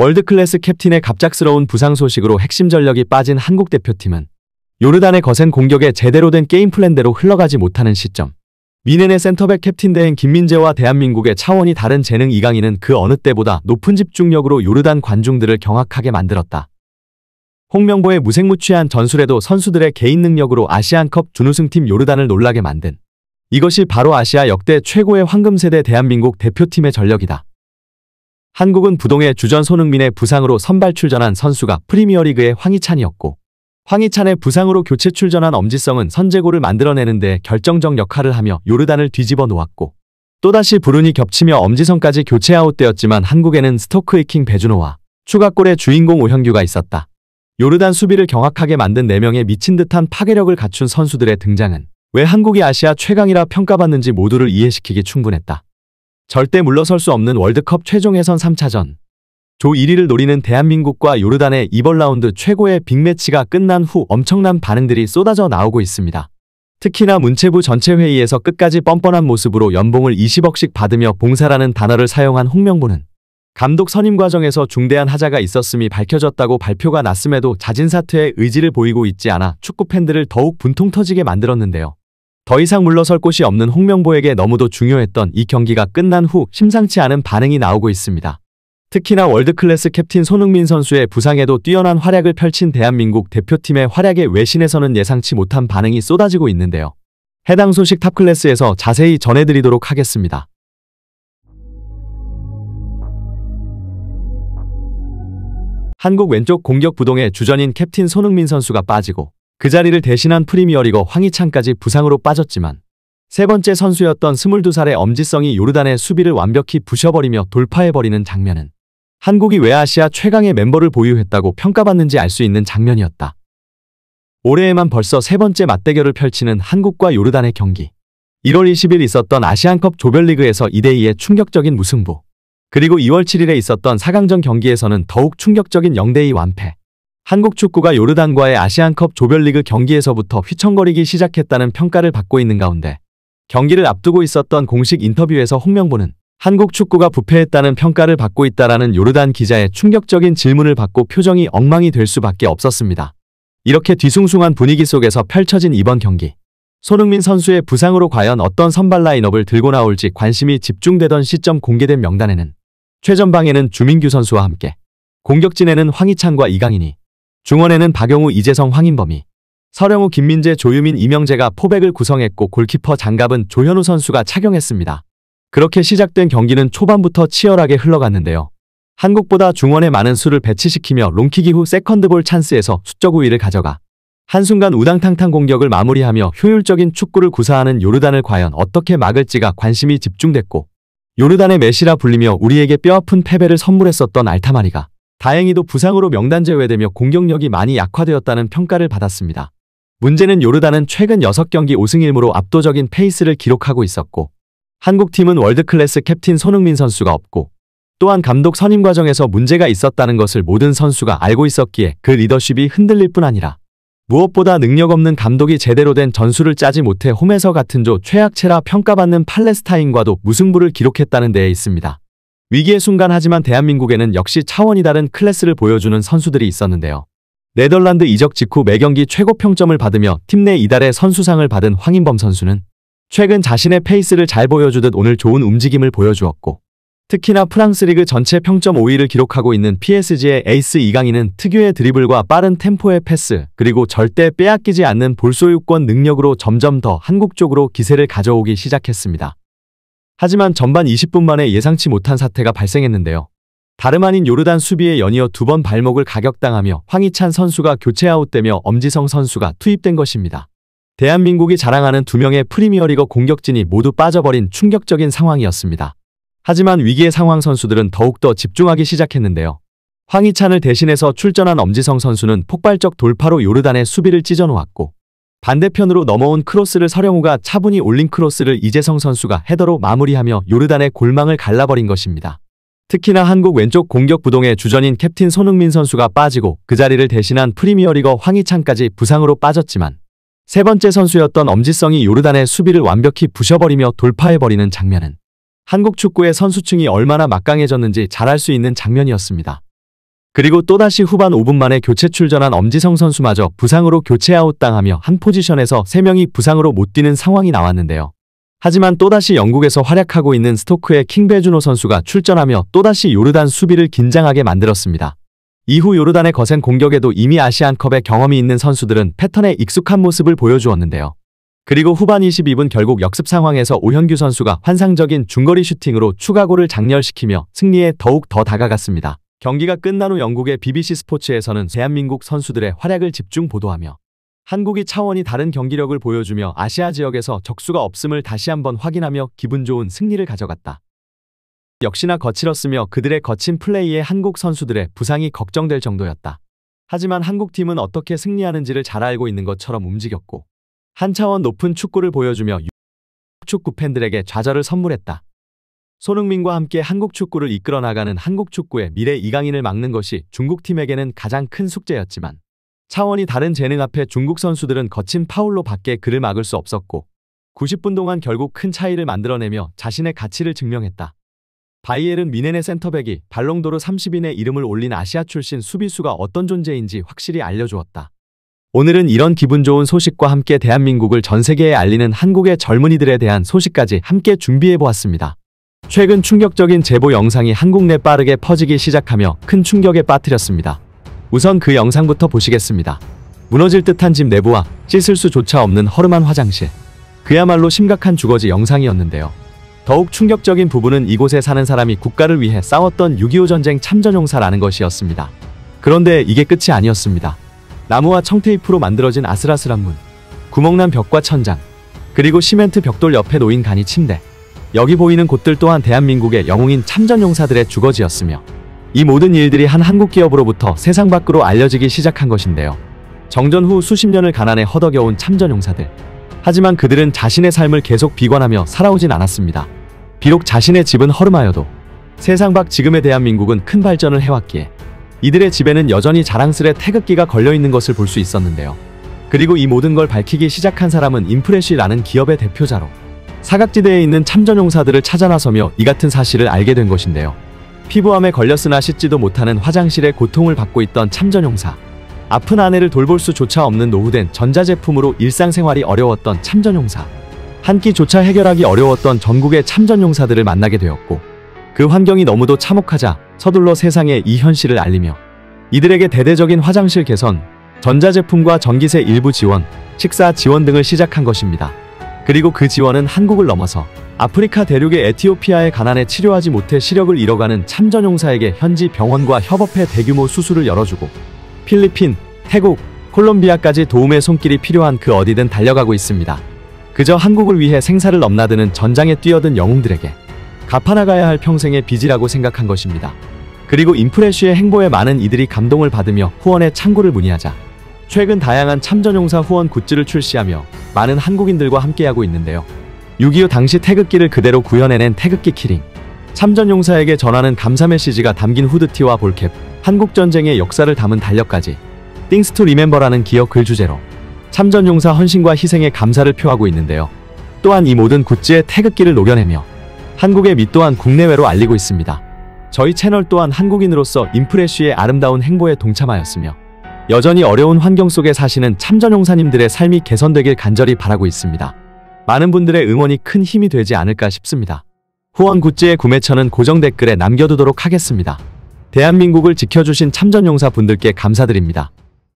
월드클래스 캡틴의 갑작스러운 부상 소식으로 핵심 전력이 빠진 한국 대표팀은 요르단의 거센 공격에 제대로 된 게임 플랜대로 흘러가지 못하는 시점. 미넨의 센터백 캡틴 대행 김민재와 대한민국의 차원이 다른 재능 이강인은 그 어느 때보다 높은 집중력으로 요르단 관중들을 경악하게 만들었다. 홍명보의 무색무취한 전술에도 선수들의 개인 능력으로 아시안컵 준우승팀 요르단을 놀라게 만든, 이것이 바로 아시아 역대 최고의 황금세대 대한민국 대표팀의 전력이다. 한국은 부동의 주전 손흥민의 부상으로 선발 출전한 선수가 프리미어리그의 황희찬이었고, 황희찬의 부상으로 교체 출전한 엄지성은 선제골을 만들어내는 데 결정적 역할을 하며 요르단을 뒤집어 놓았고, 또다시 불운이 겹치며 엄지성까지 교체 아웃되었지만 한국에는 스토크 이킹 배준호와 추가골의 주인공 오현규가 있었다. 요르단 수비를 경악하게 만든 4명의 미친 듯한 파괴력을 갖춘 선수들의 등장은 왜 한국이 아시아 최강이라 평가받는지 모두를 이해시키기 충분했다. 절대 물러설 수 없는 월드컵 최종 예선 3차전. 조 1위를 노리는 대한민국과 요르단의 이번 라운드 최고의 빅매치가 끝난 후 엄청난 반응들이 쏟아져 나오고 있습니다. 특히나 문체부 전체 회의에서 끝까지 뻔뻔한 모습으로 연봉을 20억씩 받으며 봉사라는 단어를 사용한 홍명보는 감독 선임 과정에서 중대한 하자가 있었음이 밝혀졌다고 발표가 났음에도 자진사퇴의 의지를 보이고 있지 않아 축구 팬들을 더욱 분통 터지게 만들었는데요. 더 이상 물러설 곳이 없는 홍명보에게 너무도 중요했던 이 경기가 끝난 후 심상치 않은 반응이 나오고 있습니다. 특히나 월드클래스 캡틴 손흥민 선수의 부상에도 뛰어난 활약을 펼친 대한민국 대표팀의 활약에 외신에서는 예상치 못한 반응이 쏟아지고 있는데요. 해당 소식 탑클래스에서 자세히 전해드리도록 하겠습니다. 한국 왼쪽 공격 부동의 주전인 캡틴 손흥민 선수가 빠지고 그 자리를 대신한 프리미어리거 황희찬까지 부상으로 빠졌지만 세 번째 선수였던 22살의 엄지성이 요르단의 수비를 완벽히 부셔버리며 돌파해버리는 장면은 한국이 왜 아시아 최강의 멤버를 보유했다고 평가받는지 알 수 있는 장면이었다. 올해에만 벌써 세 번째 맞대결을 펼치는 한국과 요르단의 경기. 1월 20일 있었던 아시안컵 조별리그에서 2대2의 충격적인 무승부. 그리고 2월 7일에 있었던 4강전 경기에서는 더욱 충격적인 0대2 완패. 한국 축구가 요르단과의 아시안컵 조별리그 경기에서부터 휘청거리기 시작했다는 평가를 받고 있는 가운데 경기를 앞두고 있었던 공식 인터뷰에서 홍명보는 한국 축구가 부패했다는 평가를 받고 있다라는 요르단 기자의 충격적인 질문을 받고 표정이 엉망이 될 수밖에 없었습니다. 이렇게 뒤숭숭한 분위기 속에서 펼쳐진 이번 경기. 손흥민 선수의 부상으로 과연 어떤 선발 라인업을 들고 나올지 관심이 집중되던 시점 공개된 명단에는 최전방에는 주민규 선수와 함께 공격진에는 황희찬과 이강인이, 중원에는 박용우, 이재성, 황인범이, 서령우, 김민재, 조유민, 이명재가 포백을 구성했고 골키퍼 장갑은 조현우 선수가 착용했습니다. 그렇게 시작된 경기는 초반부터 치열하게 흘러갔는데요. 한국보다 중원에 많은 수를 배치시키며 롱킥 이후 세컨드볼 찬스에서 수적 우위를 가져가 한순간 우당탕탕 공격을 마무리하며 효율적인 축구를 구사하는 요르단을 과연 어떻게 막을지가 관심이 집중됐고, 요르단의 메시라 불리며 우리에게 뼈아픈 패배를 선물했었던 알타마리가 다행히도 부상으로 명단 제외되며 공격력이 많이 약화되었다는 평가를 받았습니다. 문제는 요르단은 최근 6경기 5승 1무로 압도적인 페이스를 기록하고 있었고, 한국팀은 월드클래스 캡틴 손흥민 선수가 없고, 또한 감독 선임 과정에서 문제가 있었다는 것을 모든 선수가 알고 있었기에 그 리더십이 흔들릴 뿐 아니라 무엇보다 능력 없는 감독이 제대로 된 전술을 짜지 못해 홈에서 같은 조 최악체라 평가받는 팔레스타인과도 무승부를 기록했다는 데에 있습니다. 위기의 순간 하지만 대한민국에는 역시 차원이 다른 클래스를 보여주는 선수들이 있었는데요. 네덜란드 이적 직후 매경기 최고 평점을 받으며 팀 내 이달의 선수상을 받은 황인범 선수는 최근 자신의 페이스를 잘 보여주듯 오늘 좋은 움직임을 보여주었고, 특히나 프랑스 리그 전체 평점 5위를 기록하고 있는 PSG의 에이스 이강인은 특유의 드리블과 빠른 템포의 패스, 그리고 절대 빼앗기지 않는 볼소유권 능력으로 점점 더 한국 쪽으로 기세를 가져오기 시작했습니다. 하지만 전반 20분 만에 예상치 못한 사태가 발생했는데요. 다름 아닌 요르단 수비에 연이어 2번 발목을 가격당하며 황희찬 선수가 교체 아웃되며 엄지성 선수가 투입된 것입니다. 대한민국이 자랑하는 2명의 프리미어리거 공격진이 모두 빠져버린 충격적인 상황이었습니다. 하지만 위기의 상황 선수들은 더욱더 집중하기 시작했는데요. 황희찬을 대신해서 출전한 엄지성 선수는 폭발적 돌파로 요르단의 수비를 찢어놓았고, 반대편으로 넘어온 크로스를 서령우가 차분히 올린 크로스를 이재성 선수가 헤더로 마무리하며 요르단의 골망을 갈라버린 것입니다. 특히나 한국 왼쪽 공격 부동의 주전인 캡틴 손흥민 선수가 빠지고 그 자리를 대신한 프리미어리거 황희찬까지 부상으로 빠졌지만 세 번째 선수였던 엄지성이 요르단의 수비를 완벽히 부셔버리며 돌파해버리는 장면은 한국 축구의 선수층이 얼마나 막강해졌는지 잘 알 수 있는 장면이었습니다. 그리고 또다시 후반 5분 만에 교체 출전한 엄지성 선수마저 부상으로 교체 아웃당하며 한 포지션에서 3명이 부상으로 못 뛰는 상황이 나왔는데요. 하지만 또다시 영국에서 활약하고 있는 스토크의 킹베주노 선수가 출전하며 또다시 요르단 수비를 긴장하게 만들었습니다. 이후 요르단의 거센 공격에도 이미 아시안컵에 경험이 있는 선수들은 패턴에 익숙한 모습을 보여주었는데요. 그리고 후반 22분 결국 역습 상황에서 오현규 선수가 환상적인 중거리 슈팅으로 추가골을 장렬시키며 승리에 더욱 더 다가갔습니다. 경기가 끝난 후 영국의 BBC 스포츠에서는 대한민국 선수들의 활약을 집중 보도하며 한국이 차원이 다른 경기력을 보여주며 아시아 지역에서 적수가 없음을 다시 한번 확인하며 기분 좋은 승리를 가져갔다. 역시나 거칠었으며 그들의 거친 플레이에 한국 선수들의 부상이 걱정될 정도였다. 하지만 한국팀은 어떻게 승리하는지를 잘 알고 있는 것처럼 움직였고 한 차원 높은 축구를 보여주며 축구 팬들에게 좌절을 선물했다. 손흥민과 함께 한국 축구를 이끌어 나가는 한국 축구의 미래 이강인을 막는 것이 중국팀에게는 가장 큰 숙제였지만 차원이 다른 재능 앞에 중국 선수들은 거친 파울로 밖에 그를 막을 수 없었고 90분 동안 결국 큰 차이를 만들어내며 자신의 가치를 증명했다. 바이에른 뮌헨의 센터백이 발롱도르 30인의 이름을 올린 아시아 출신 수비수가 어떤 존재인지 확실히 알려주었다. 오늘은 이런 기분 좋은 소식과 함께 대한민국을 전 세계에 알리는 한국의 젊은이들에 대한 소식까지 함께 준비해보았습니다. 최근 충격적인 제보 영상이 한국 내 빠르게 퍼지기 시작하며 큰 충격에 빠뜨렸습니다. 우선 그 영상부터 보시겠습니다. 무너질 듯한 집 내부와 씻을 수조차 없는 허름한 화장실. 그야말로 심각한 주거지 영상이었는데요. 더욱 충격적인 부분은 이곳에 사는 사람이 국가를 위해 싸웠던 6.25 전쟁 참전용사라는 것이었습니다. 그런데 이게 끝이 아니었습니다. 나무와 청테이프로 만들어진 아슬아슬한 문, 구멍난 벽과 천장, 그리고 시멘트 벽돌 옆에 놓인 간이 침대. 여기 보이는 곳들 또한 대한민국의 영웅인 참전용사들의 주거지였으며 이 모든 일들이 한 한국 기업으로부터 세상 밖으로 알려지기 시작한 것인데요. 정전 후 수십 년을 가난에 허덕여온 참전용사들. 하지만 그들은 자신의 삶을 계속 비관하며 살아오진 않았습니다. 비록 자신의 집은 허름하여도 세상 밖 지금의 대한민국은 큰 발전을 해왔기에 이들의 집에는 여전히 자랑스레 태극기가 걸려있는 것을 볼 수 있었는데요. 그리고 이 모든 걸 밝히기 시작한 사람은 인프레쉬라는 기업의 대표자로 사각지대에 있는 참전용사들을 찾아 나서며 이 같은 사실을 알게 된 것인데요. 피부암에 걸렸으나 씻지도 못하는 화장실에 고통을 받고 있던 참전용사. 아픈 아내를 돌볼 수조차 없는 노후된 전자제품으로 일상생활이 어려웠던 참전용사. 한 끼조차 해결하기 어려웠던 전국의 참전용사들을 만나게 되었고 그 환경이 너무도 참혹하자 서둘러 세상에 이 현실을 알리며 이들에게 대대적인 화장실 개선, 전자제품과 전기세 일부 지원, 식사 지원 등을 시작한 것입니다. 그리고 그 지원은 한국을 넘어서 아프리카 대륙의 에티오피아의 가난에 치료하지 못해 시력을 잃어가는 참전용사에게 현지 병원과 협업해 대규모 수술을 열어주고 필리핀, 태국, 콜롬비아까지 도움의 손길이 필요한 그 어디든 달려가고 있습니다. 그저 한국을 위해 생사를 넘나드는 전장에 뛰어든 영웅들에게 갚아나가야 할 평생의 빚이라고 생각한 것입니다. 그리고 인프레쉬의 행보에 많은 이들이 감동을 받으며 후원의 창구를 문의하자 최근 다양한 참전용사 후원 굿즈를 출시하며 많은 한국인들과 함께하고 있는데요. 6.25 당시 태극기를 그대로 구현해낸 태극기 키링, 참전용사에게 전하는 감사 메시지가 담긴 후드티와 볼캡, 한국전쟁의 역사를 담은 달력까지 Things to Remember라는 기억 글 주제로 참전용사 헌신과 희생에 감사를 표하고 있는데요. 또한 이 모든 굿즈에 태극기를 녹여내며 한국의 미 또한 국내외로 알리고 있습니다. 저희 채널 또한 한국인으로서 인프레쉬의 아름다운 행보에 동참하였으며 여전히 어려운 환경 속에 사시는 참전용사님들의 삶이 개선되길 간절히 바라고 있습니다. 많은 분들의 응원이 큰 힘이 되지 않을까 싶습니다. 후원 굿즈의 구매처는 고정 댓글에 남겨두도록 하겠습니다. 대한민국을 지켜주신 참전용사 분들께 감사드립니다.